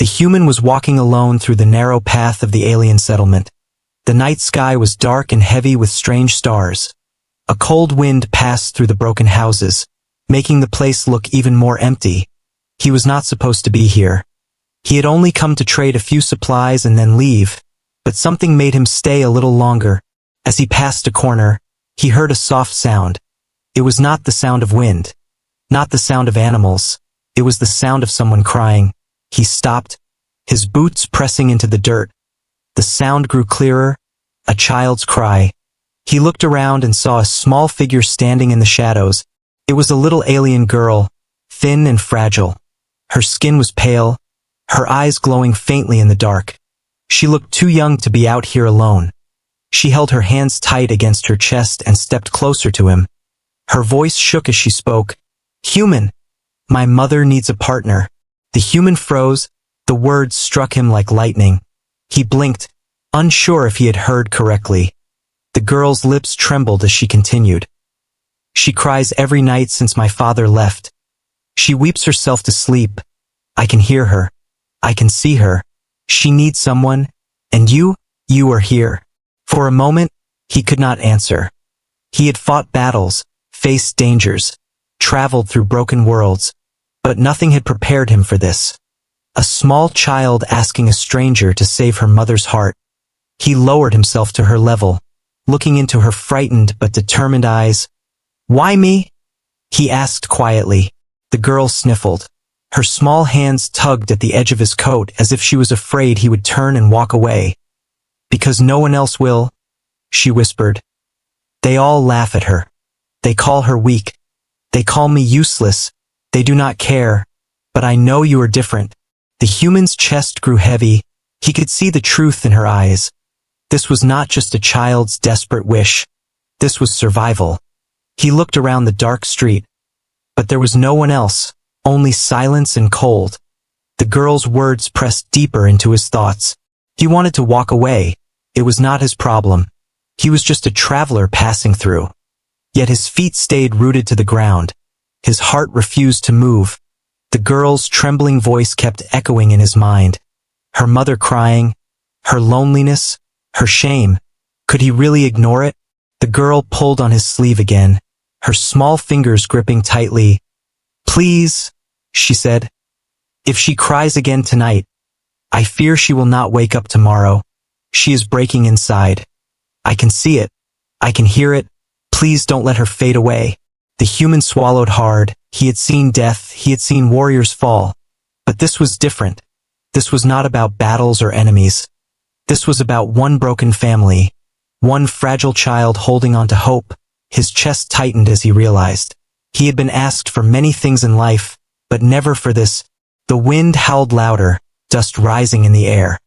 The human was walking alone through the narrow path of the alien settlement. The night sky was dark and heavy with strange stars. A cold wind passed through the broken houses, making the place look even more empty. He was not supposed to be here. He had only come to trade a few supplies and then leave, but something made him stay a little longer. As he passed a corner, he heard a soft sound. It was not the sound of wind, not the sound of animals. It was the sound of someone crying. He stopped, his boots pressing into the dirt. The sound grew clearer, a child's cry. He looked around and saw a small figure standing in the shadows. It was a little alien girl, thin and fragile. Her skin was pale, her eyes glowing faintly in the dark. She looked too young to be out here alone. She held her hands tight against her chest and stepped closer to him. Her voice shook as she spoke. "Human, my mother needs a partner." The human froze. The words struck him like lightning. He blinked, unsure if he had heard correctly. The girl's lips trembled as she continued. "She cries every night since my father left. She weeps herself to sleep. I can hear her. I can see her. She needs someone, and you are here." For a moment, he could not answer. He had fought battles, faced dangers, traveled through broken worlds, but nothing had prepared him for this. A small child asking a stranger to save her mother's heart. He lowered himself to her level, looking into her frightened but determined eyes. "Why me?" he asked quietly. The girl sniffled. Her small hands tugged at the edge of his coat as if she was afraid he would turn and walk away. "Because no one else will," she whispered. "They all laugh at her. They call her weak. They call me useless. They do not care. But I know you are different." The human's chest grew heavy. He could see the truth in her eyes. This was not just a child's desperate wish. This was survival. He looked around the dark street, but there was no one else, only silence and cold. The girl's words pressed deeper into his thoughts. He wanted to walk away. It was not his problem. He was just a traveler passing through. Yet his feet stayed rooted to the ground. His heart refused to move. The girl's trembling voice kept echoing in his mind. Her mother crying, her loneliness, her shame. Could he really ignore it? The girl pulled on his sleeve again, her small fingers gripping tightly. "Please," she said. "If she cries again tonight, I fear she will not wake up tomorrow. She is breaking inside. I can see it. I can hear it. Please don't let her fade away." The human swallowed hard. He had seen death, he had seen warriors fall. But this was different. This was not about battles or enemies. This was about one broken family, one fragile child holding on to hope. His chest tightened as he realized. He had been asked for many things in life, but never for this. The wind howled louder, dust rising in the air.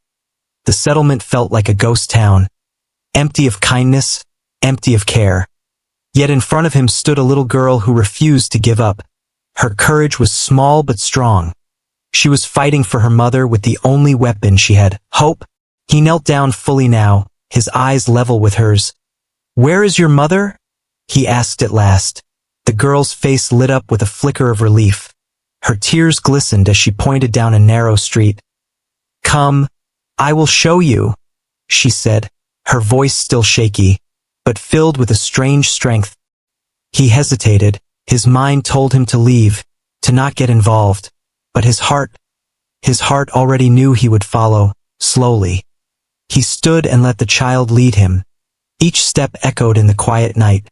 The settlement felt like a ghost town, empty of kindness, empty of care. Yet in front of him stood a little girl who refused to give up. Her courage was small but strong. She was fighting for her mother with the only weapon she had, hope. He knelt down fully now, his eyes level with hers. "Where is your mother?" he asked at last. The girl's face lit up with a flicker of relief. Her tears glistened as she pointed down a narrow street. "Come, I will show you," she said, her voice still shaky, but filled with a strange strength. He hesitated. His mind told him to leave, to not get involved, but his heart already knew he would follow, slowly. He stood and let the child lead him. Each step echoed in the quiet night.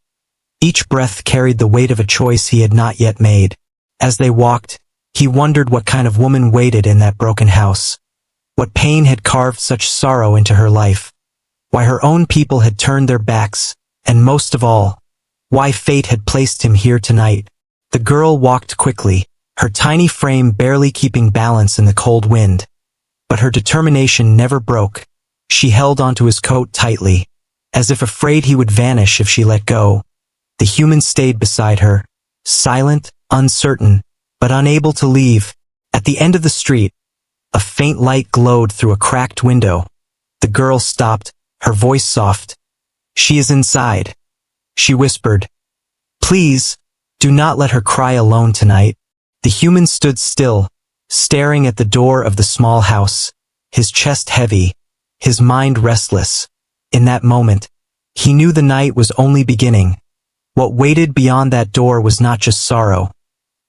Each breath carried the weight of a choice he had not yet made. As they walked, he wondered what kind of woman waited in that broken house. What pain had carved such sorrow into her life. Why her own people had turned their backs, and most of all, why fate had placed him here tonight. The girl walked quickly, her tiny frame barely keeping balance in the cold wind. But her determination never broke. She held onto his coat tightly, as if afraid he would vanish if she let go. The human stayed beside her, silent, uncertain, but unable to leave. At the end of the street, a faint light glowed through a cracked window. The girl stopped, her voice soft. "She is inside," she whispered. "Please, do not let her cry alone tonight." The human stood still, staring at the door of the small house, his chest heavy, his mind restless. In that moment, he knew the night was only beginning. What waited beyond that door was not just sorrow,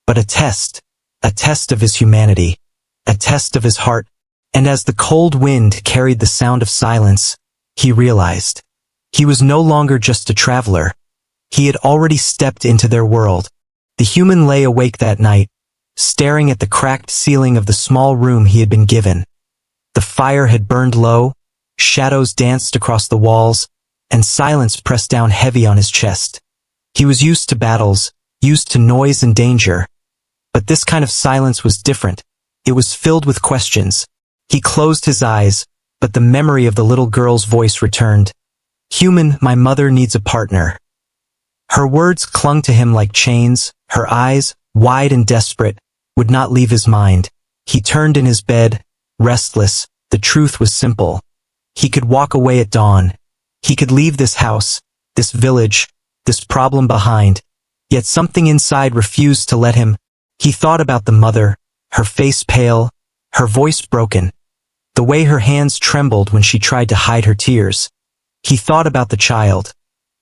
but a test of his humanity, a test of his heart. And as the cold wind carried the sound of silence, he realized he was no longer just a traveler. He had already stepped into their world. The human lay awake that night, staring at the cracked ceiling of the small room he had been given. The fire had burned low, shadows danced across the walls, and silence pressed down heavy on his chest. He was used to battles, used to noise and danger. But this kind of silence was different. It was filled with questions. He closed his eyes, but the memory of the little girl's voice returned. "Human, my mother needs a partner." Her words clung to him like chains. Her eyes, wide and desperate, would not leave his mind. He turned in his bed, restless. The truth was simple. He could walk away at dawn. He could leave this house, this village, this problem behind. Yet something inside refused to let him. He thought about the mother, her face pale, her voice broken, the way her hands trembled when she tried to hide her tears. He thought about the child,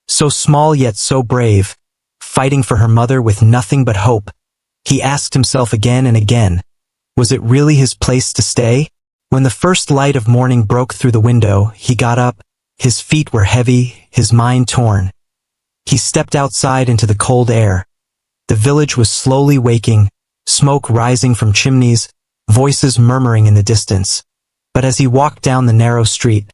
so small yet so brave, fighting for her mother with nothing but hope. He asked himself again and again, was it really his place to stay? When the first light of morning broke through the window, he got up. His feet were heavy, his mind torn. He stepped outside into the cold air. The village was slowly waking, smoke rising from chimneys, voices murmuring in the distance. But as he walked down the narrow street,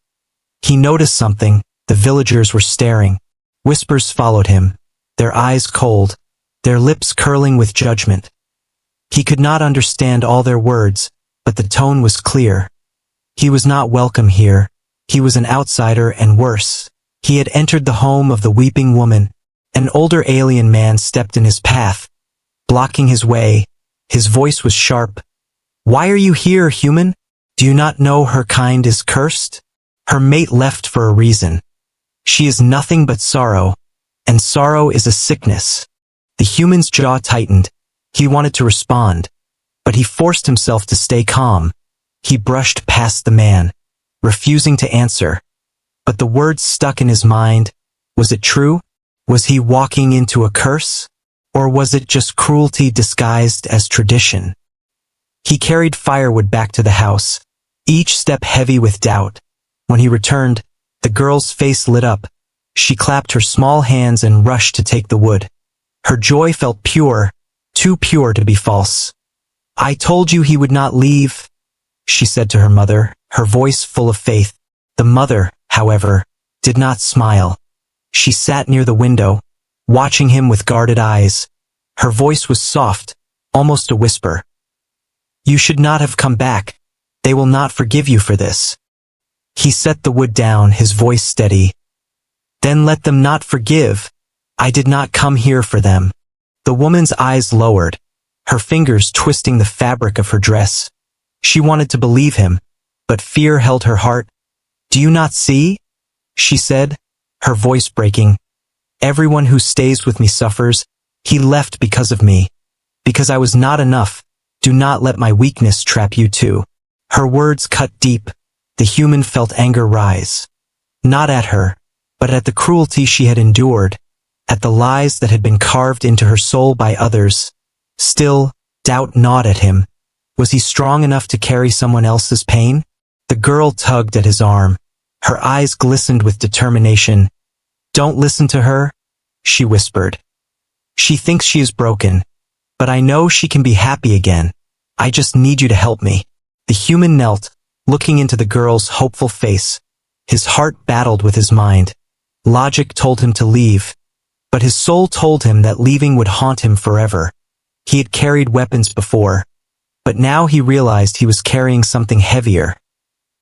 he noticed something. The villagers were staring. Whispers followed him, their eyes cold, their lips curling with judgment. He could not understand all their words, but the tone was clear. He was not welcome here. He was an outsider, and worse. He had entered the home of the weeping woman. An older alien man stepped in his path, blocking his way. His voice was sharp. "Why are you here, human? Do you not know her kind is cursed? Her mate left for a reason. She is nothing but sorrow, and sorrow is a sickness." The human's jaw tightened. He wanted to respond, but he forced himself to stay calm. He brushed past the man, refusing to answer. But the words stuck in his mind. Was it true? Was he walking into a curse? Or was it just cruelty disguised as tradition? He carried firewood back to the house, each step heavy with doubt. When he returned, the girl's face lit up. She clapped her small hands and rushed to take the wood. Her joy felt pure, too pure to be false. "I told you he would not leave," she said to her mother, her voice full of faith. The mother, however, did not smile. She sat near the window, watching him with guarded eyes. Her voice was soft, almost a whisper. "You should not have come back. They will not forgive you for this." He set the wood down, his voice steady. "Then let them not forgive. I did not come here for them." The woman's eyes lowered, her fingers twisting the fabric of her dress. She wanted to believe him, but fear held her heart. "Do you not see?" she said, her voice breaking. "Everyone who stays with me suffers. He left because of me, because I was not enough. Do not let my weakness trap you too." Her words cut deep. The human felt anger rise. Not at her, but at the cruelty she had endured, at the lies that had been carved into her soul by others. Still, doubt gnawed at him. Was he strong enough to carry someone else's pain? The girl tugged at his arm. Her eyes glistened with determination. "Don't listen to her," she whispered. "She thinks she is broken, but I know she can be happy again. I just need you to help me." The human knelt, looking into the girl's hopeful face. His heart battled with his mind. Logic told him to leave, but his soul told him that leaving would haunt him forever. He had carried weapons before, but now he realized he was carrying something heavier.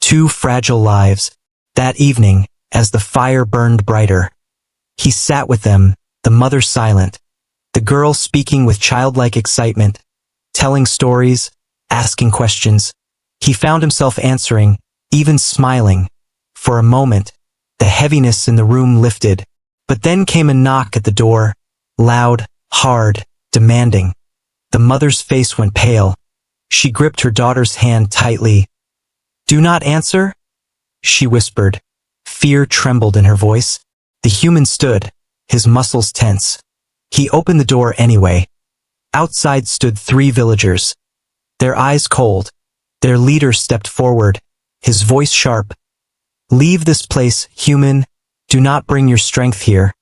2 fragile lives. That evening, as the fire burned brighter, he sat with them, the mother silent, the girl speaking with childlike excitement, telling stories, asking questions. He found himself answering, even smiling. For a moment, the heaviness in the room lifted, but then came a knock at the door, loud, hard, demanding. The mother's face went pale. She gripped her daughter's hand tightly. "Do not answer," she whispered. Fear trembled in her voice. The human stood, his muscles tense. He opened the door anyway. Outside stood 3 villagers, their eyes cold. Their leader stepped forward, his voice sharp. "Leave this place, human. Do not bring your strength here.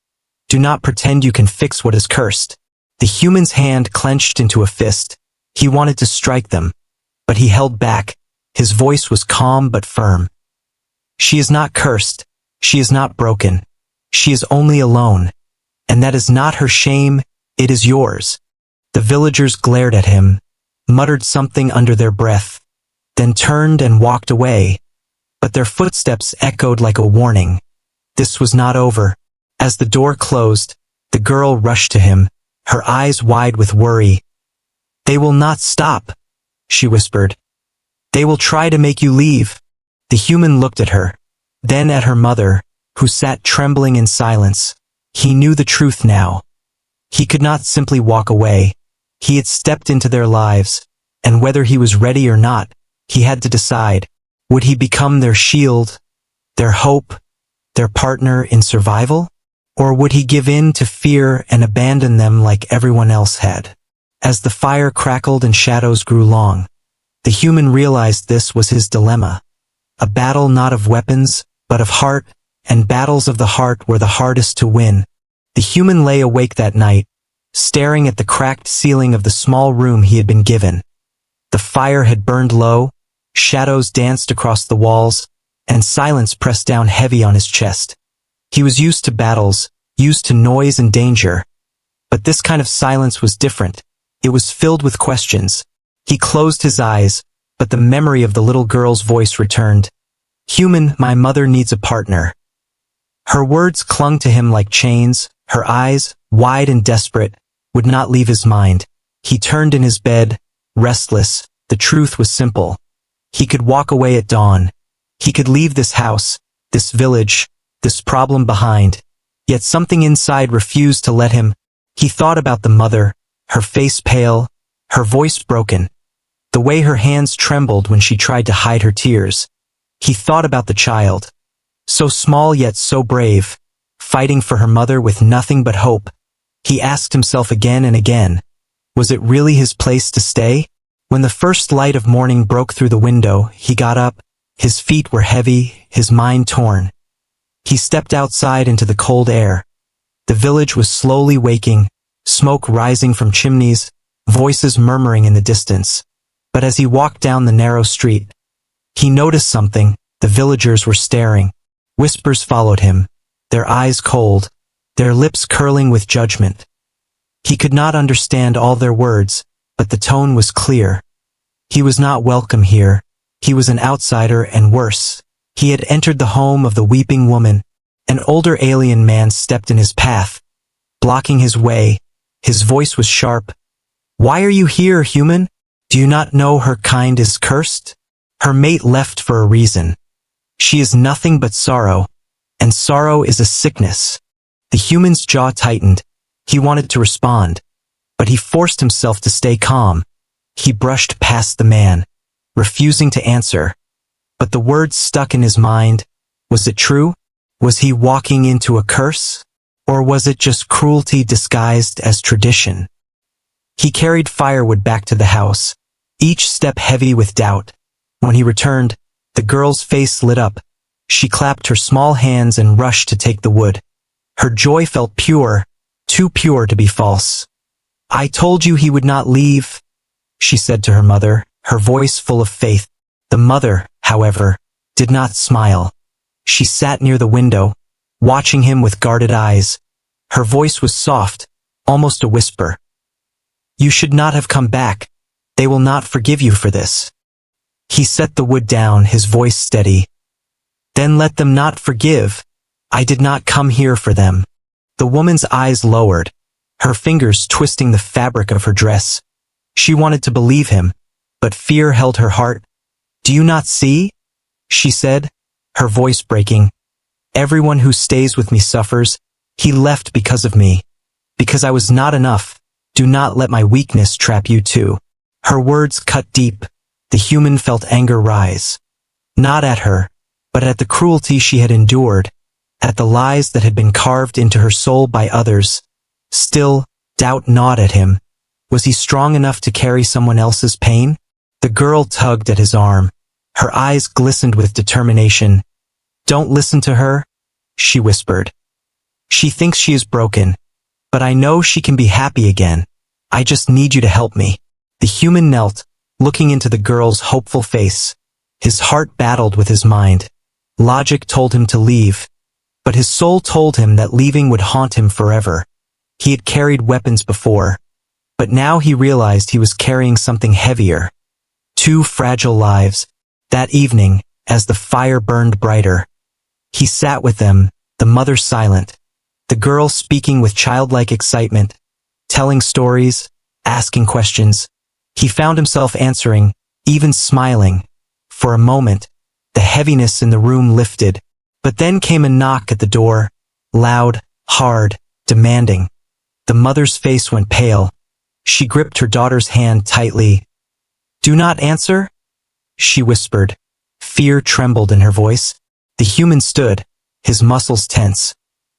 Do not pretend you can fix what is cursed." The human's hand clenched into a fist. He wanted to strike them, but he held back. His voice was calm but firm. "She is not cursed. She is not broken. She is only alone. And that is not her shame, it is yours." The villagers glared at him, muttered something under their breath, then turned and walked away. But their footsteps echoed like a warning. This was not over. As the door closed, the girl rushed to him, her eyes wide with worry. "They will not stop," she whispered. "They will try to make you leave." The human looked at her, then at her mother, who sat trembling in silence. He knew the truth now. He could not simply walk away. He had stepped into their lives, and whether he was ready or not, he had to decide. Would he become their shield, their hope, their partner in survival? Or would he give in to fear and abandon them like everyone else had? As the fire crackled and shadows grew long, the human realized this was his dilemma. A battle not of weapons, but of heart, and battles of the heart were the hardest to win. The human lay awake that night, staring at the cracked ceiling of the small room he had been given. The fire had burned low, shadows danced across the walls, and silence pressed down heavy on his chest. He was used to battles, used to noise and danger. But this kind of silence was different. It was filled with questions. He closed his eyes, but the memory of the little girl's voice returned. "Human, my mother needs a partner." Her words clung to him like chains. Her eyes, wide and desperate, would not leave his mind. He turned in his bed, restless. The truth was simple. He could walk away at dawn. He could leave this house, this village, this problem behind. Yet something inside refused to let him. He thought about the mother, her face pale, her voice broken, the way her hands trembled when she tried to hide her tears. He thought about the child, so small yet so brave, fighting for her mother with nothing but hope. He asked himself again and again, was it really his place to stay? When the first light of morning broke through the window, he got up. His feet were heavy, his mind torn. He stepped outside into the cold air. The village was slowly waking, smoke rising from chimneys, voices murmuring in the distance. But as he walked down the narrow street, he noticed something. The villagers were staring. Whispers followed him, their eyes cold, their lips curling with judgment. He could not understand all their words, but the tone was clear. He was not welcome here. He was an outsider, and worse, he had entered the home of the weeping woman. An older alien man stepped in his path, blocking his way. His voice was sharp. "Why are you here, human? Do you not know her kind is cursed? Her mate left for a reason. She is nothing but sorrow, and sorrow is a sickness." The human's jaw tightened. He wanted to respond, but he forced himself to stay calm. He brushed past the man, refusing to answer. But the words stuck in his mind. Was it true? Was he walking into a curse? Or was it just cruelty disguised as tradition? He carried firewood back to the house, each step heavy with doubt. When he returned, the girl's face lit up. She clapped her small hands and rushed to take the wood. Her joy felt pure, too pure to be false. "I told you he would not leave," she said to her mother, her voice full of faith. The mother, however, did not smile. She sat near the window, watching him with guarded eyes. Her voice was soft, almost a whisper. "You should not have come back. They will not forgive you for this." He set the wood down, his voice steady. "Then let them not forgive. I did not come here for them." The woman's eyes lowered, her fingers twisting the fabric of her dress. She wanted to believe him, but fear held her heart. "Do you not see?" she said, her voice breaking. "Everyone who stays with me suffers. He left because of me, because I was not enough. Do not let my weakness trap you too." Her words cut deep. The human felt anger rise. Not at her, but at the cruelty she had endured, at the lies that had been carved into her soul by others. Still, doubt gnawed at him. Was he strong enough to carry someone else's pain? The girl tugged at his arm. Her eyes glistened with determination. "Don't listen to her," she whispered. "She thinks she is broken, but I know she can be happy again. I just need you to help me." The human knelt, looking into the girl's hopeful face. His heart battled with his mind. Logic told him to leave, but his soul told him that leaving would haunt him forever. He had carried weapons before, but now he realized he was carrying something heavier. 2 fragile lives. That evening, as the fire burned brighter, he sat with them, the mother silent, the girl speaking with childlike excitement, telling stories, asking questions. He found himself answering, even smiling. For a moment, the heaviness in the room lifted, but then came a knock at the door, loud, hard, demanding. The mother's face went pale. She gripped her daughter's hand tightly. "Do not answer," she whispered. Fear trembled in her voice. The human stood, his muscles tense.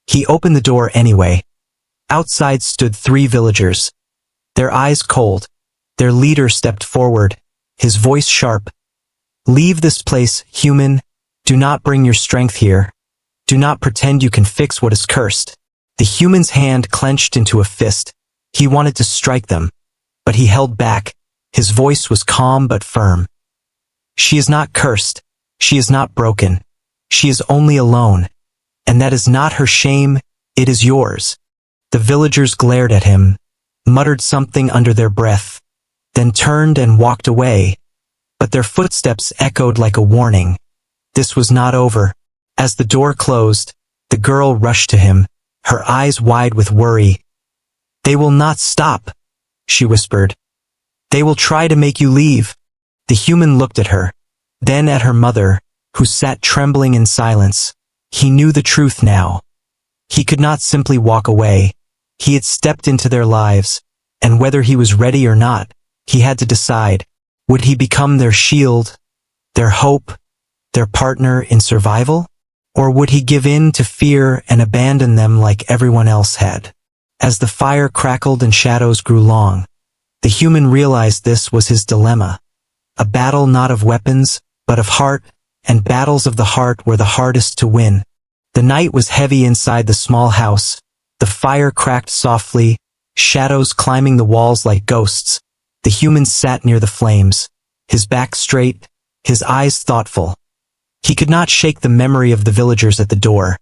He opened the door anyway. Outside stood 3 villagers, their eyes cold. Their leader stepped forward, his voice sharp. "Leave this place, human. Do not bring your strength here. Do not pretend you can fix what is cursed." The human's hand clenched into a fist. He wanted to strike them, but he held back. His voice was calm but firm. "She is not cursed. She is not broken. She is only alone. And that is not her shame, it is yours." The villagers glared at him, muttered something under their breath, then turned and walked away. But their footsteps echoed like a warning. This was not over. As the door closed, the girl rushed to him, her eyes wide with worry. "They will not stop," she whispered. "They will try to make you leave." The human looked at her, then at her mother, who sat trembling in silence. He knew the truth now. He could not simply walk away. He had stepped into their lives, and whether he was ready or not, he had to decide. Would he become their shield, their hope, their partner in survival? Or would he give in to fear and abandon them like everyone else had? As the fire crackled and shadows grew long, the human realized this was his dilemma. A battle not of weapons, but of heart, and battles of the heart were the hardest to win. The night was heavy inside the small house. The fire cracked softly, shadows climbing the walls like ghosts. The human sat near the flames, his back straight, his eyes thoughtful. He could not shake the memory of the villagers at the door.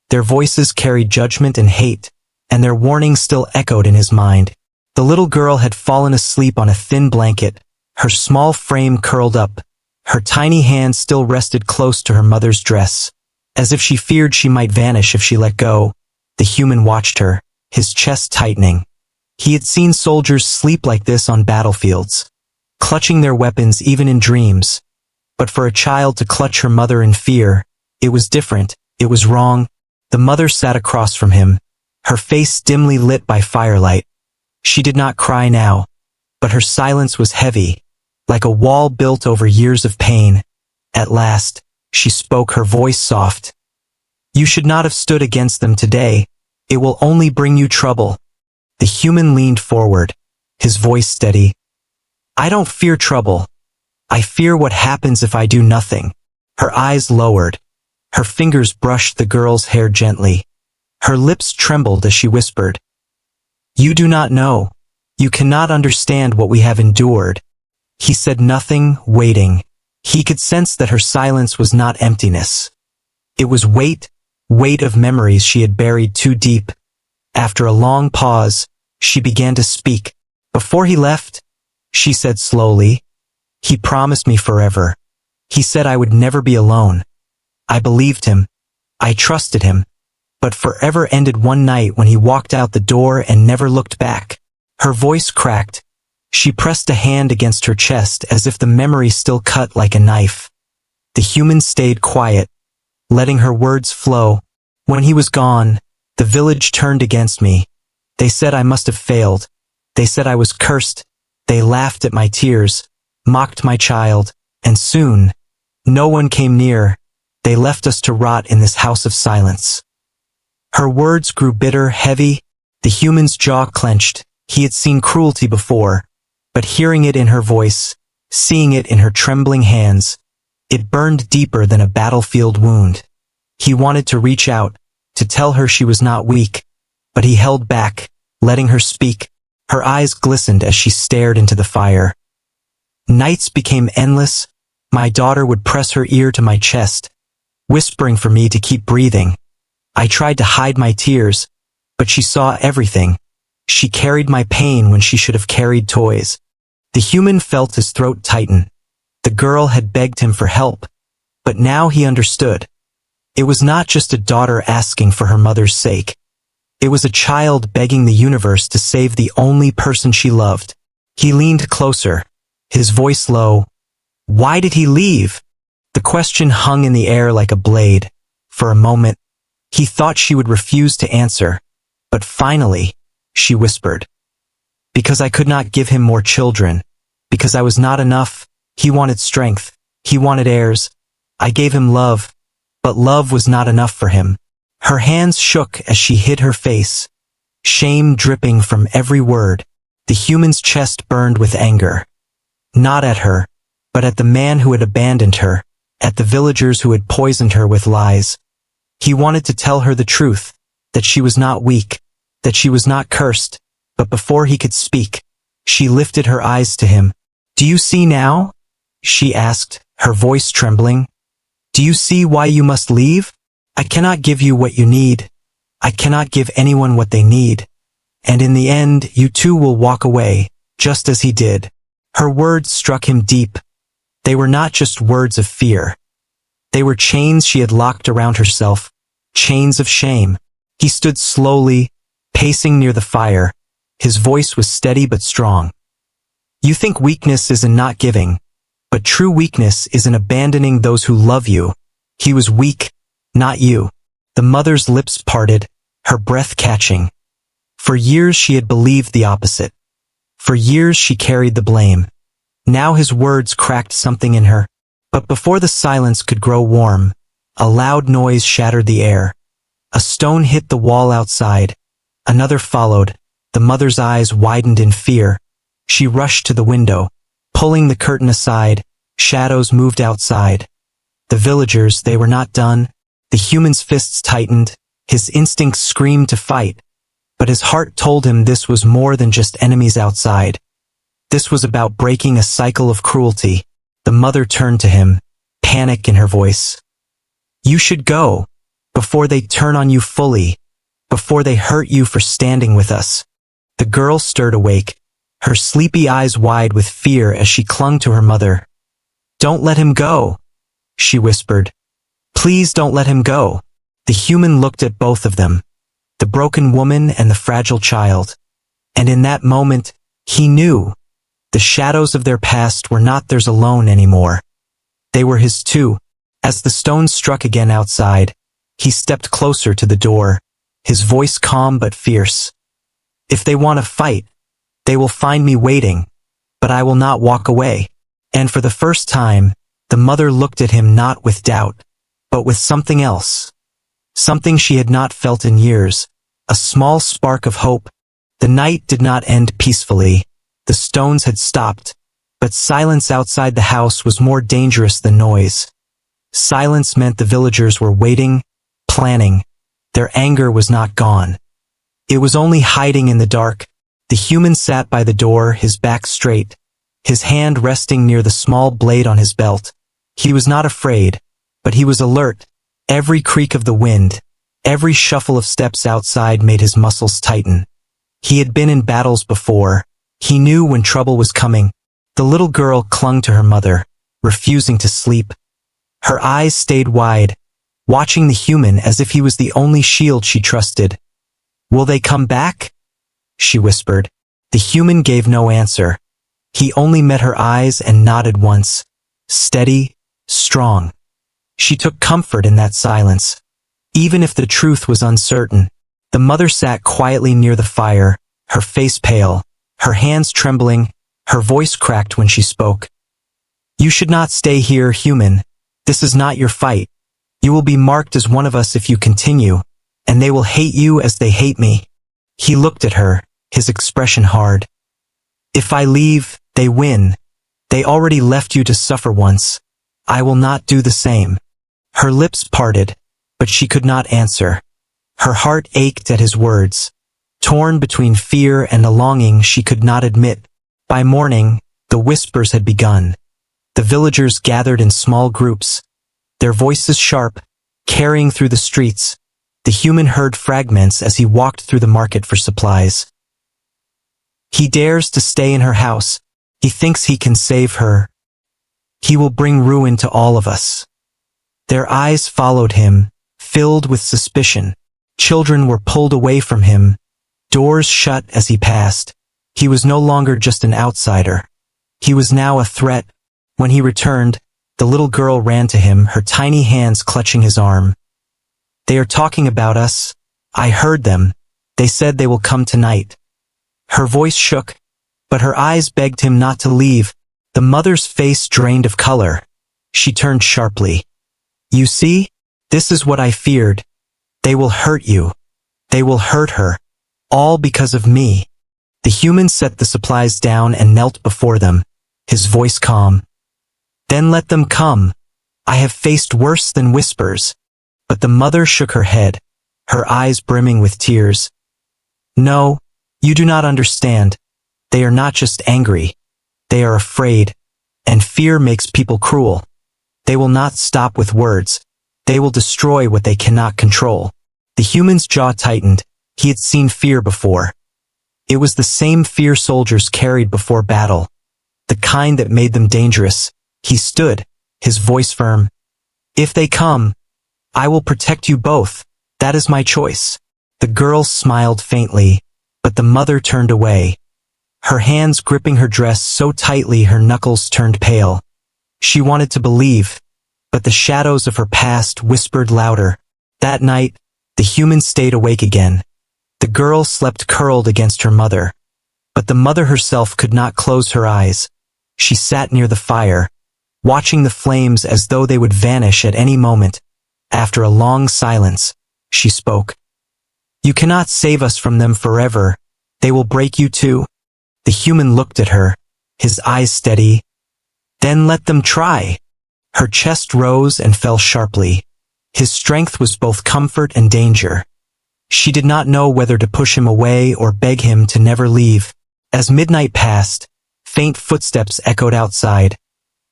Their voices carried judgment and hate, and their warnings still echoed in his mind. The little girl had fallen asleep on a thin blanket, her small frame curled up. Her tiny hand still rested close to her mother's dress, as if she feared she might vanish if she let go. The human watched her, his chest tightening. He had seen soldiers sleep like this on battlefields, clutching their weapons even in dreams. But for a child to clutch her mother in fear, it was different, it was wrong. The mother sat across from him, her face dimly lit by firelight. She did not cry now, but her silence was heavy, like a wall built over years of pain. At last, she spoke, her voice soft. "You should not have stood against them today. It will only bring you trouble." The human leaned forward, his voice steady. "I don't fear trouble. I fear what happens if I do nothing." Her eyes lowered. Her fingers brushed the girl's hair gently. Her lips trembled as she whispered, "You do not know. You cannot understand what we have endured." He said nothing, waiting. He could sense that her silence was not emptiness. It was weight of memories she had buried too deep. After a long pause, she began to speak. "Before he left," she said slowly, "he promised me forever. He said I would never be alone. I believed him. I trusted him. But forever ended one night when he walked out the door and never looked back." Her voice cracked. She pressed a hand against her chest as if the memory still cut like a knife. The human stayed quiet, letting her words flow. "When he was gone, the village turned against me. They said I must have failed. They said I was cursed. They laughed at my tears, mocked my child, and soon, no one came near. They left us to rot in this house of silence. Her words grew bitter, heavy. The human's jaw clenched. He had seen cruelty before, but hearing it in her voice, seeing it in her trembling hands, it burned deeper than a battlefield wound. He wanted to reach out, to tell her she was not weak, but he held back, letting her speak. Her eyes glistened as she stared into the fire. Nights became endless. My daughter would press her ear to my chest, whispering for me to keep breathing. I tried to hide my tears, but she saw everything. She carried my pain when she should have carried toys. The human felt his throat tighten. The girl had begged him for help, but now he understood. It was not just a daughter asking for her mother's sake. It was a child begging the universe to save the only person she loved. He leaned closer, his voice low. Why did he leave? The question hung in the air like a blade. For a moment, he thought she would refuse to answer, but finally, she whispered. Because I could not give him more children. Because I was not enough. He wanted strength. He wanted heirs. I gave him love, but love was not enough for him. Her hands shook as she hid her face, shame dripping from every word. The human's chest burned with anger. Not at her, but at the man who had abandoned her, at the villagers who had poisoned her with lies. He wanted to tell her the truth, that she was not weak, that she was not cursed, but before he could speak, she lifted her eyes to him. Do you see now? She asked, her voice trembling. Do you see why you must leave? I cannot give you what you need. I cannot give anyone what they need. And in the end, you too will walk away, just as he did. Her words struck him deep. They were not just words of fear. They were chains she had locked around herself, chains of shame. He stood slowly, pacing near the fire. His voice was steady but strong. You think weakness is in not giving, but true weakness is in abandoning those who love you. He was weak, not you. The mother's lips parted, her breath catching. For years she had believed the opposite. For years she carried the blame. Now his words cracked something in her. But before the silence could grow warm, a loud noise shattered the air. A stone hit the wall outside. Another followed. The mother's eyes widened in fear. She rushed to the window. Pulling the curtain aside, shadows moved outside. The villagers, they were not done. The human's fists tightened. His instincts screamed to fight. But his heart told him this was more than just enemies outside. This was about breaking a cycle of cruelty. The mother turned to him, panic in her voice. You should go, before they turn on you fully, before they hurt you for standing with us. The girl stirred awake, her sleepy eyes wide with fear as she clung to her mother. Don't let him go, she whispered. Please don't let him go. The human looked at both of them, the broken woman and the fragile child. And in that moment, he knew. The shadows of their past were not theirs alone anymore. They were his too. As the stones struck again outside, he stepped closer to the door, his voice calm but fierce. If they want to fight, they will find me waiting, but I will not walk away. And for the first time, the mother looked at him not with doubt, but with something else. Something she had not felt in years, a small spark of hope. The night did not end peacefully. The stones had stopped, but silence outside the house was more dangerous than noise. Silence meant the villagers were waiting, planning. Their anger was not gone. It was only hiding in the dark. The human sat by the door, his back straight, his hand resting near the small blade on his belt. He was not afraid, but he was alert. Every creak of the wind, every shuffle of steps outside made his muscles tighten. He had been in battles before. He knew when trouble was coming. The little girl clung to her mother, refusing to sleep. Her eyes stayed wide, watching the human as if he was the only shield she trusted. Will they come back? She whispered. The human gave no answer. He only met her eyes and nodded once. Steady, strong. She took comfort in that silence. Even if the truth was uncertain, the mother sat quietly near the fire, her face pale, her hands trembling, Her voice cracked when she spoke. You should not stay here, human. This is not your fight. You will be marked as one of us if you continue, and they will hate you as they hate me. He looked at her, his expression hard. If I leave, they win. They already left you to suffer once. I will not do the same. Her lips parted, but she could not answer. Her heart ached at his words, torn between fear and a longing she could not admit. By morning, the whispers had begun. The villagers gathered in small groups, their voices sharp, carrying through the streets. The human heard fragments as he walked through the market for supplies. He dares to stay in her house. He thinks he can save her. He will bring ruin to all of us. Their eyes followed him, filled with suspicion. Children were pulled away from him, doors shut as he passed. He was no longer just an outsider. He was now a threat. When he returned, the little girl ran to him, her tiny hands clutching his arm. They are talking about us. I heard them. They said they will come tonight. Her voice shook, but her eyes begged him not to leave. The mother's face drained of color. She turned sharply. You see? This is what I feared. They will hurt you. They will hurt her. All because of me. The human set the supplies down and knelt before them, his voice calm. Then let them come. I have faced worse than whispers. But the mother shook her head, her eyes brimming with tears. No, you do not understand. They are not just angry. They are afraid, and fear makes people cruel. They will not stop with words. They will destroy what they cannot control. The human's jaw tightened. He had seen fear before. It was the same fear soldiers carried before battle, the kind that made them dangerous. He stood, his voice firm. If they come, I will protect you both. That is my choice. The girl smiled faintly, but the mother turned away, her hands gripping her dress so tightly her knuckles turned pale. She wanted to believe, but the shadows of her past whispered louder. That night, the human stayed awake again. The girl slept curled against her mother, but the mother herself could not close her eyes. She sat near the fire, watching the flames as though they would vanish at any moment. After a long silence, she spoke. You cannot save us from them forever. They will break you too. The human looked at her, his eyes steady. Then let them try. Her chest rose and fell sharply. His strength was both comfort and danger. She did not know whether to push him away or beg him to never leave. As midnight passed, faint footsteps echoed outside.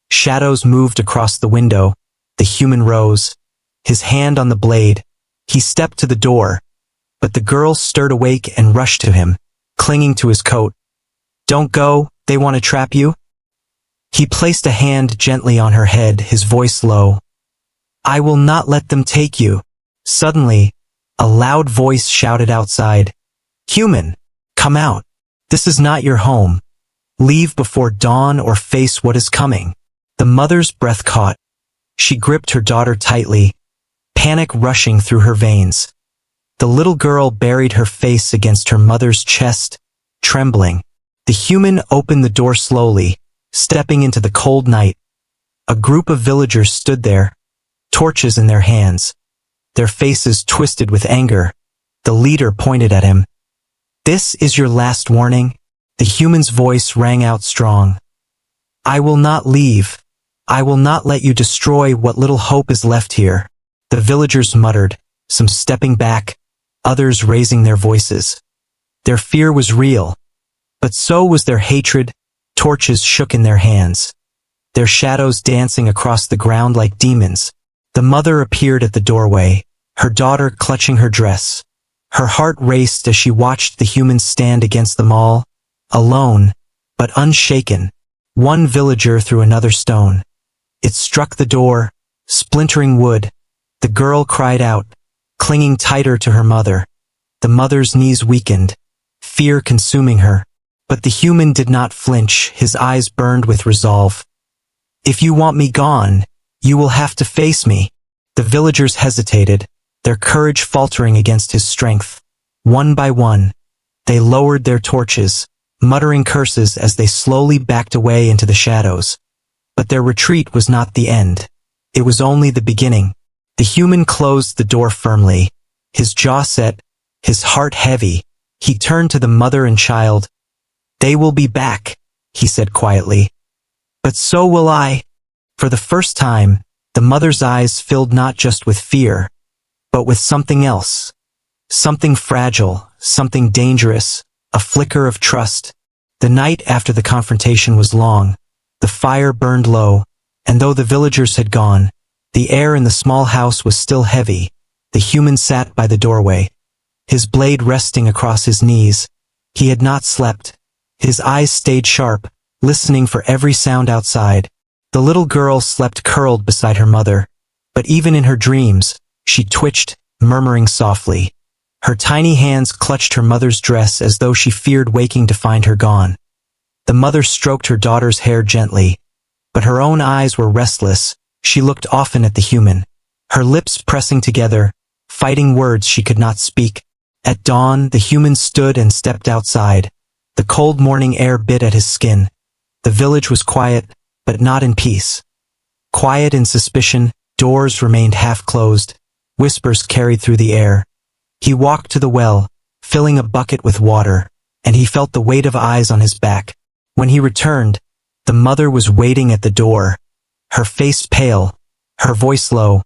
Shadows moved across the window. The human rose, his hand on the blade. He stepped to the door, but the girl stirred awake and rushed to him, clinging to his coat. Don't go, they want to trap you. He placed a hand gently on her head, his voice low. I will not let them take you. Suddenly, a loud voice shouted outside. Human, come out. This is not your home. Leave before dawn or face what is coming. The mother's breath caught. She gripped her daughter tightly, panic rushing through her veins. The little girl buried her face against her mother's chest, trembling. The human opened the door slowly, stepping into the cold night. A group of villagers stood there, torches in their hands, their faces twisted with anger. The leader pointed at him. This is your last warning? The human's voice rang out strong. I will not leave. I will not let you destroy what little hope is left here. The villagers muttered, some stepping back, others raising their voices. Their fear was real, but so was their hatred. Torches shook in their hands, their shadows dancing across the ground like demons. The mother appeared at the doorway, her daughter clutching her dress. Her heart raced as she watched the humans stand against them all, alone, but unshaken. One villager threw another stone. It struck the door, splintering wood. The girl cried out, clinging tighter to her mother. The mother's knees weakened, fear consuming her. But the human did not flinch, his eyes burned with resolve. If you want me gone, you will have to face me. The villagers hesitated, their courage faltering against his strength. One by one, they lowered their torches, muttering curses as they slowly backed away into the shadows. But their retreat was not the end. It was only the beginning. The human closed the door firmly, his jaw set, his heart heavy. He turned to the mother and child. "They will be back," he said quietly. "But so will I." For the first time, the mother's eyes filled not just with fear, but with something else. Something fragile, something dangerous, a flicker of trust. The night after the confrontation was long. The fire burned low, and though the villagers had gone, the air in the small house was still heavy. The human sat by the doorway, his blade resting across his knees. He had not slept. His eyes stayed sharp, listening for every sound outside. The little girl slept curled beside her mother, but even in her dreams, she twitched, murmuring softly. Her tiny hands clutched her mother's dress as though she feared waking to find her gone. The mother stroked her daughter's hair gently, but her own eyes were restless. She looked often at the human, her lips pressing together, fighting words she could not speak. At dawn, the human stood and stepped outside. The cold morning air bit at his skin. The village was quiet, but not in peace. Quiet in suspicion, doors remained half-closed, whispers carried through the air. He walked to the well, filling a bucket with water, and he felt the weight of eyes on his back. When he returned, the mother was waiting at the door, her face pale, her voice low.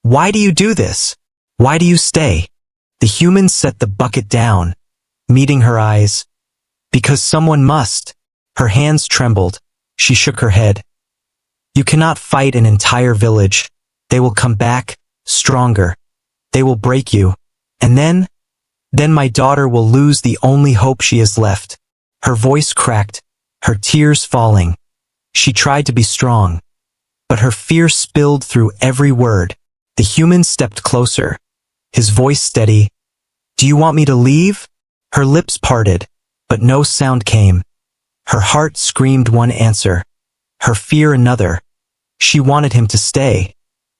"Why do you do this? Why do you stay?" The human set the bucket down, meeting her eyes. "Because someone must." Her hands trembled. She shook her head. "You cannot fight an entire village. They will come back, stronger. They will break you. And then my daughter will lose the only hope she has left." Her voice cracked, her tears falling. She tried to be strong, but her fear spilled through every word. The human stepped closer, his voice steady. "Do you want me to leave?" Her lips parted, but no sound came. Her heart screamed one answer, her fear another. She wanted him to stay,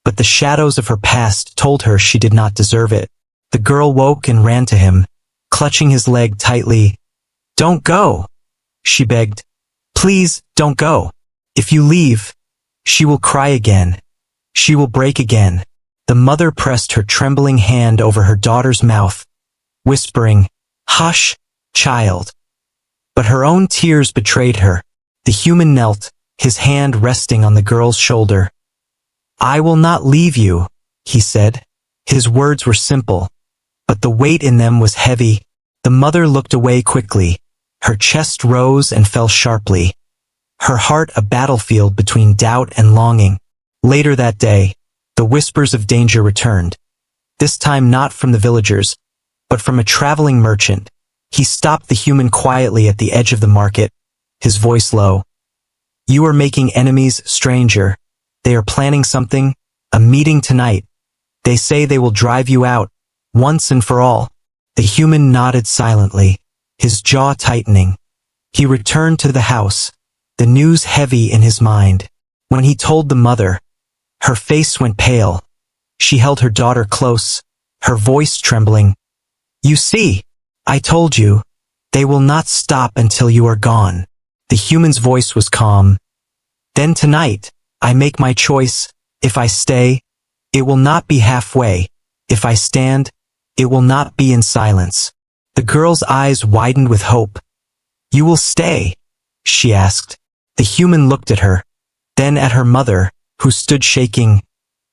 but the shadows of her past told her she did not deserve it. The girl woke and ran to him, clutching his leg tightly. "Don't go," she begged. "Please, don't go. If you leave, she will cry again. She will break again." The mother pressed her trembling hand over her daughter's mouth, whispering, "Hush, child." But her own tears betrayed her. The human knelt, his hand resting on the girl's shoulder. "I will not leave you," he said. His words were simple, but the weight in them was heavy. The mother looked away quickly. Her chest rose and fell sharply, her heart a battlefield between doubt and longing. Later that day, the whispers of danger returned. This time not from the villagers, but from a traveling merchant. He stopped the human quietly at the edge of the market, his voice low. "You are making enemies, stranger. They are planning something, a meeting tonight. They say they will drive you out, once and for all." The human nodded silently, his jaw tightening. He returned to the house, the news heavy in his mind. When he told the mother, her face went pale. She held her daughter close, her voice trembling. "You see, I told you, they will not stop until you are gone." The human's voice was calm. "Then tonight, I make my choice. If I stay, it will not be halfway. If I stand, it will not be in silence." The girl's eyes widened with hope. "You will stay?" she asked. The human looked at her, then at her mother, who stood shaking.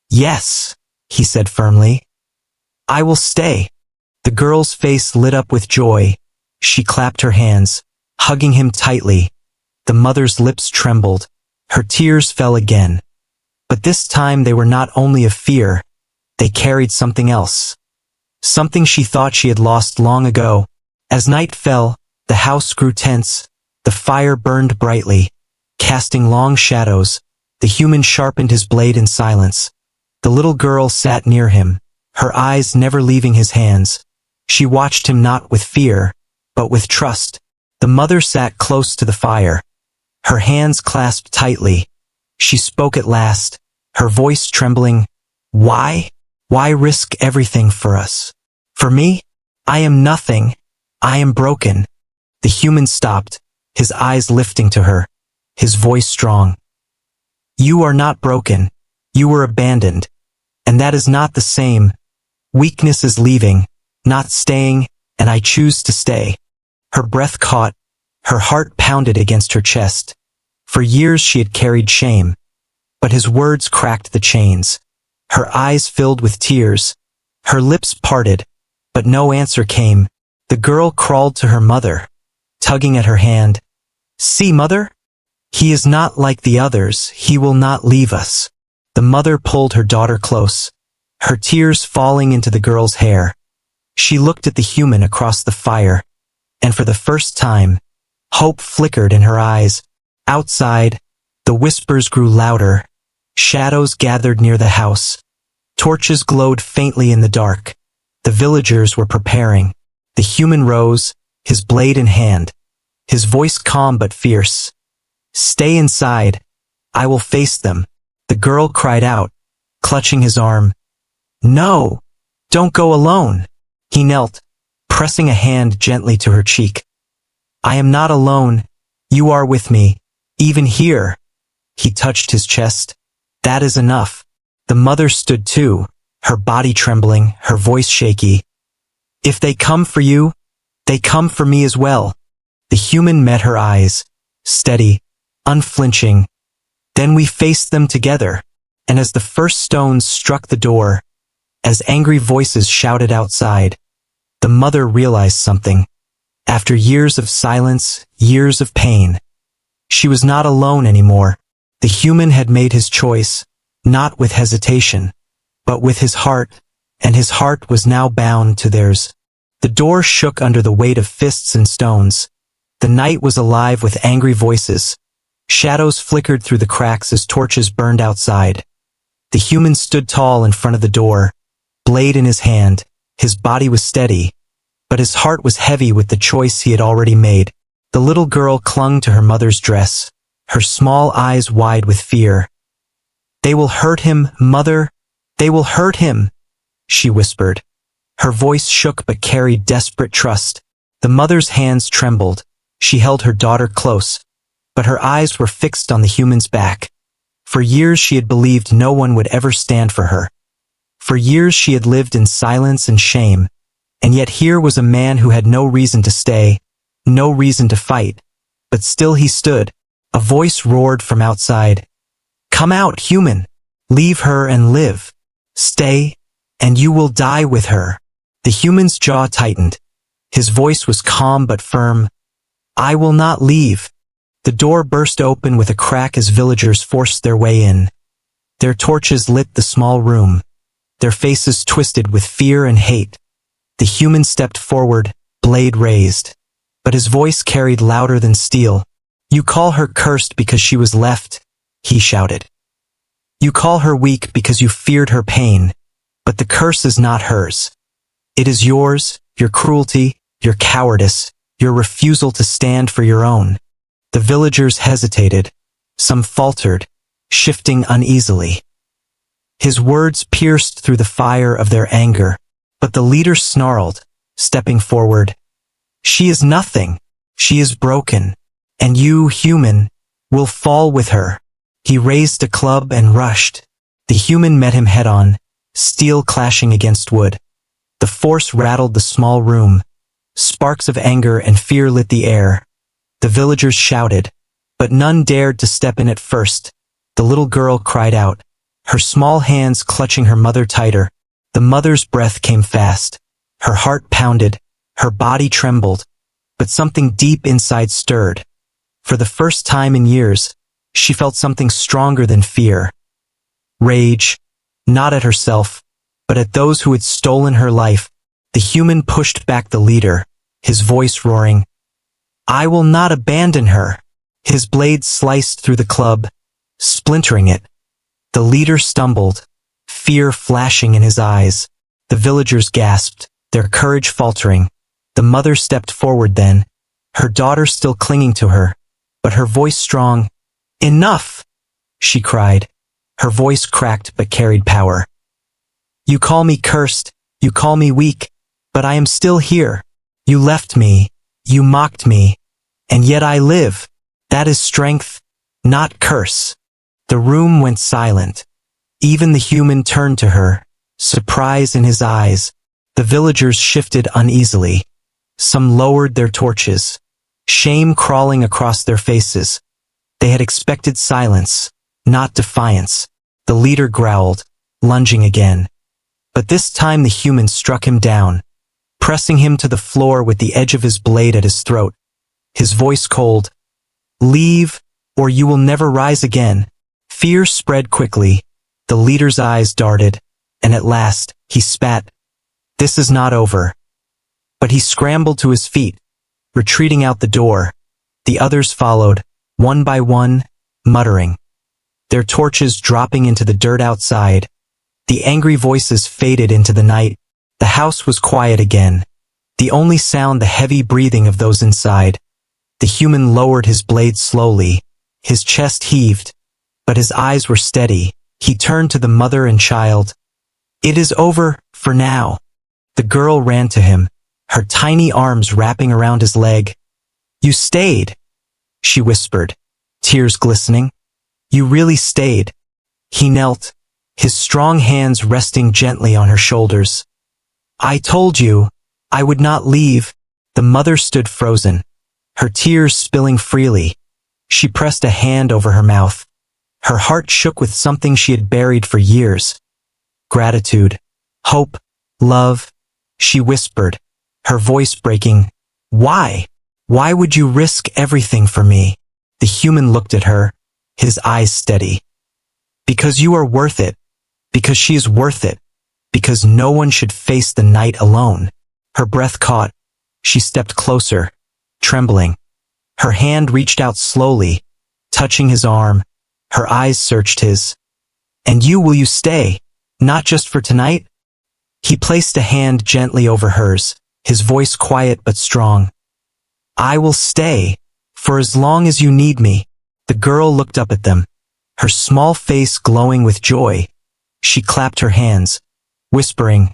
"Yes," he said firmly. "I will stay." The girl's face lit up with joy. She clapped her hands, hugging him tightly. The mother's lips trembled. Her tears fell again. But this time they were not only of fear, they carried something else. Something she thought she had lost long ago. As night fell, the house grew tense. The fire burned brightly, casting long shadows. The human sharpened his blade in silence. The little girl sat near him, her eyes never leaving his hands. She watched him not with fear, but with trust. The mother sat close to the fire, her hands clasped tightly. She spoke at last, her voice trembling. "Why? Why risk everything for us? For me? I am nothing. I am broken. The human stopped, his eyes lifting to her, his voice strong. You are not broken. You were abandoned. And that is not the same. Weakness is leaving, not staying, and I choose to stay. Her breath caught, her heart pounded against her chest. For years she had carried shame. But his words cracked the chains. Her eyes filled with tears. Her lips parted, but no answer came. The girl crawled to her mother, tugging at her hand. See, mother? He is not like the others. He will not leave us. The mother pulled her daughter close, her tears falling into the girl's hair. She looked at the human across the fire, and for the first time, hope flickered in her eyes. Outside, the whispers grew louder. Shadows gathered near the house. Torches glowed faintly in the dark. The villagers were preparing. The human rose, his blade in hand, his voice calm but fierce. Stay inside. I will face them. The girl cried out, clutching his arm. No, don't go alone. He knelt, pressing a hand gently to her cheek. I am not alone. You are with me, even here. He touched his chest. That is enough. The mother stood too, her body trembling, her voice shaky. If they come for you, they come for me as well. The human met her eyes, steady, unflinching. Then we faced them together, and as the first stones struck the door, as angry voices shouted outside, the mother realized something. After years of silence, years of pain, she was not alone anymore. The human had made his choice, not with hesitation, but with his heart, and his heart was now bound to theirs. The door shook under the weight of fists and stones. The night was alive with angry voices. Shadows flickered through the cracks as torches burned outside. The human stood tall in front of the door, blade in his hand. His body was steady, but his heart was heavy with the choice he had already made. The little girl clung to her mother's dress, her small eyes wide with fear. They will hurt him, mother. They will hurt him, she whispered. Her voice shook but carried desperate trust. The mother's hands trembled. She held her daughter close, but her eyes were fixed on the human's back. For years she had believed no one would ever stand for her. For years she had lived in silence and shame, and yet here was a man who had no reason to stay, no reason to fight. But still he stood. A voice roared from outside. Come out, human. Leave her and live. Stay, and you will die with her. The human's jaw tightened. His voice was calm but firm. I will not leave. The door burst open with a crack as villagers forced their way in. Their torches lit the small room, their faces twisted with fear and hate. The human stepped forward, blade raised, but his voice carried louder than steel. You call her cursed because she was left, he shouted. You call her weak because you feared her pain, but the curse is not hers. It is yours, your cruelty, your cowardice, your refusal to stand for your own. The villagers hesitated. Some faltered, shifting uneasily. His words pierced through the fire of their anger, but the leader snarled, stepping forward. She is nothing. She is broken. And you, human, will fall with her. He raised a club and rushed. The human met him head-on, steel clashing against wood. The force rattled the small room. Sparks of anger and fear lit the air. The villagers shouted, but none dared to step in at first. The little girl cried out, her small hands clutching her mother tighter. The mother's breath came fast. Her heart pounded, her body trembled, but something deep inside stirred. For the first time in years, she felt something stronger than fear. Rage, not at herself, but at those who had stolen her life. The human pushed back the leader, his voice roaring, I will not abandon her. His blade sliced through the club, splintering it. The leader stumbled, fear flashing in his eyes. The villagers gasped, their courage faltering. The mother stepped forward then, her daughter still clinging to her, but her voice strong. Enough, she cried. Her voice cracked but carried power. You call me cursed, you call me weak, but I am still here. You left me, You mocked me, and yet I live. That is strength, not curse. The room went silent. Even the human turned to her, surprise in his eyes. The villagers shifted uneasily. Some lowered their torches, shame crawling across their faces. They had expected silence, not defiance. The leader growled, lunging again. But this time the human struck him down, pressing him to the floor with the edge of his blade at his throat. His voice cold. Leave, or you will never rise again. Fear spread quickly. The leader's eyes darted, and at last, he spat. This is not over. But he scrambled to his feet, retreating out the door. The others followed, one by one, muttering, their torches dropping into the dirt outside. The angry voices faded into the night. The house was quiet again. The only sound the heavy breathing of those inside. The human lowered his blade slowly. His chest heaved, but his eyes were steady. He turned to the mother and child. It is over, for now. The girl ran to him, her tiny arms wrapping around his leg. You stayed, she whispered, tears glistening. You really stayed. He knelt, his strong hands resting gently on her shoulders. I told you, I would not leave. The mother stood frozen, her tears spilling freely. She pressed a hand over her mouth. Her heart shook with something she had buried for years. Gratitude, hope, love, she whispered, her voice breaking. Why? Why would you risk everything for me? The human looked at her, his eyes steady. Because you are worth it. Because she is worth it. Because no one should face the night alone. Her breath caught. She stepped closer, trembling. Her hand reached out slowly, touching his arm. Her eyes searched his. And will you stay? Not just for tonight? He placed a hand gently over hers, his voice quiet but strong. I will stay, for as long as you need me. The girl looked up at them, her small face glowing with joy. She clapped her hands, whispering,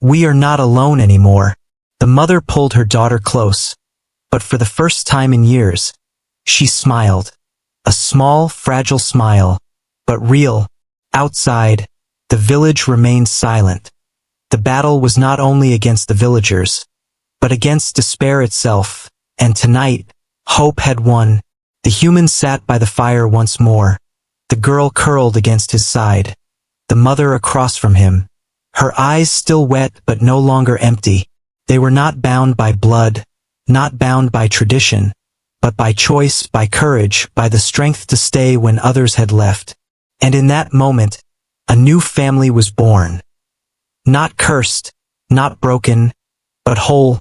We are not alone anymore. The mother pulled her daughter close, but for the first time in years, she smiled. A small, fragile smile, but real. Outside, the village remained silent. The battle was not only against the villagers, but against despair itself, and tonight, hope had won. The human sat by the fire once more, the girl curled against his side, the mother across from him, her eyes still wet but no longer empty. They were not bound by blood, not bound by tradition, but by choice, by courage, by the strength to stay when others had left. And in that moment, a new family was born. Not cursed, not broken, but whole.